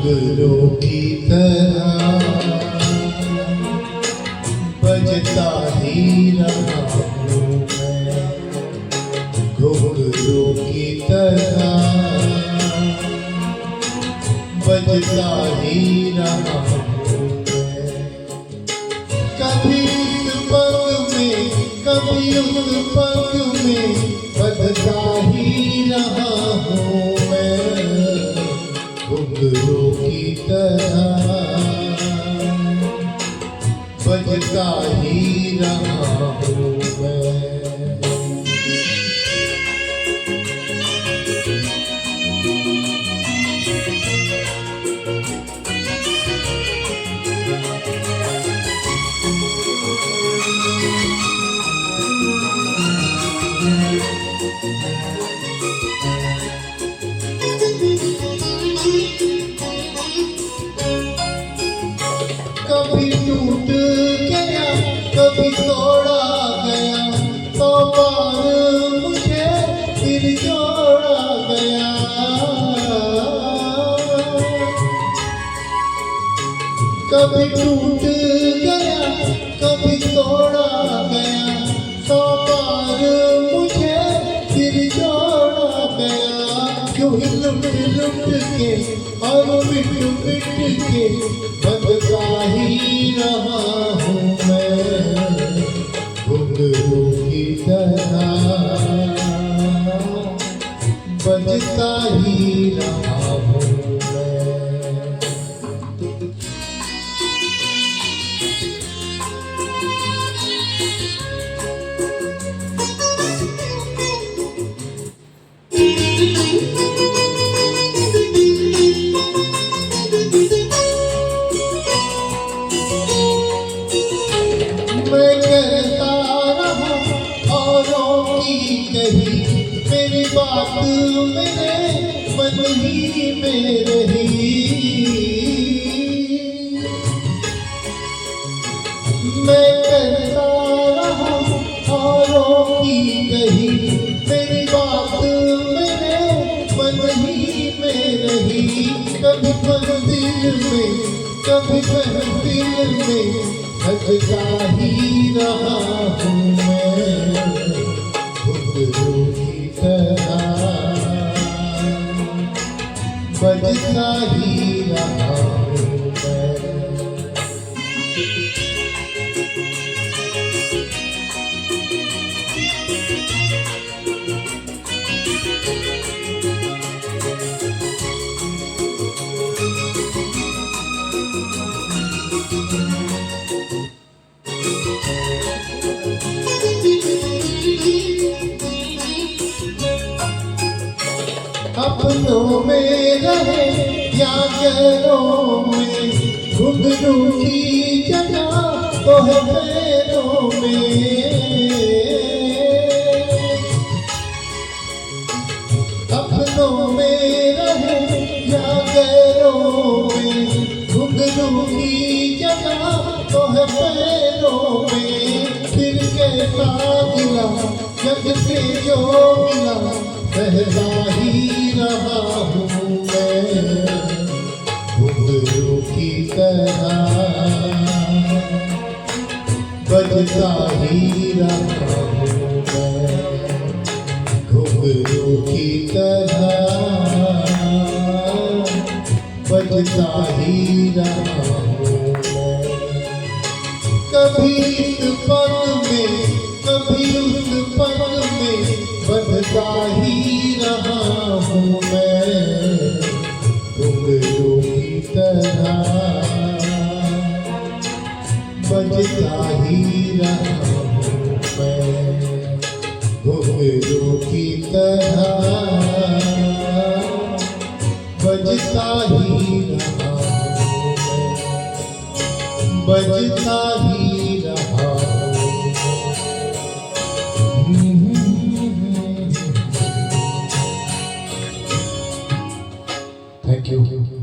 घुंघरू की तरह बजता ही रहा हूँ मैं, घुंघरू की तरह बजता ही रहा हूँ मैं। कभी इस पग में कभी उस पग में बजता ही रहा हूँ मैं, घुंघरू की तरह बजता ही रहा हूँ मैं। कभी टूट गया कभी तोड़ा गया, तो बार मुझे फिर जोड़ा गया। कभी टूट गया कभी तोड़ा गया, तो बार मुझे फिर जोड़ा गया। यूं ही लुट लुट के और मिट मिट के बजता ही रहा हूँ मैं, घुंघरू की तरह बजता ही रहा हूँ मैं। मैं करता रहा औरों की कही, मेरी बात मेरे मन ही में रही। मैं करता रहा औरों की कही, मेरी बात मेरे मन ही में रही। कभी मंदिर में कभी महफिल में बजता ही रहा हूँ मैं, घुंघरू की तरह बजता ही रहा हूँ मैं। अपनों में रहे या गैरों में, घुंघरू की जगह तो है पैरों में। अपनों में रहे या गैरों में, घुंघरू की जगह तो है पैरों में। फिर कैसा गिला जग से जो मिला, बहता ही रहा हूँ मैं, घुंघरू की तरह बजता ही रहा हूँ मैं, घुंघरू की तरह बजता ही रहा हूँ मैं। कभी इस पग में कभी उस पग में बजता ही रहा हूँ मैं, घुंघरू की तरह बजता ही रहा हूँ मैं, घुंघरू की तरह बजता ही रहा हूँ मैं, बजता ही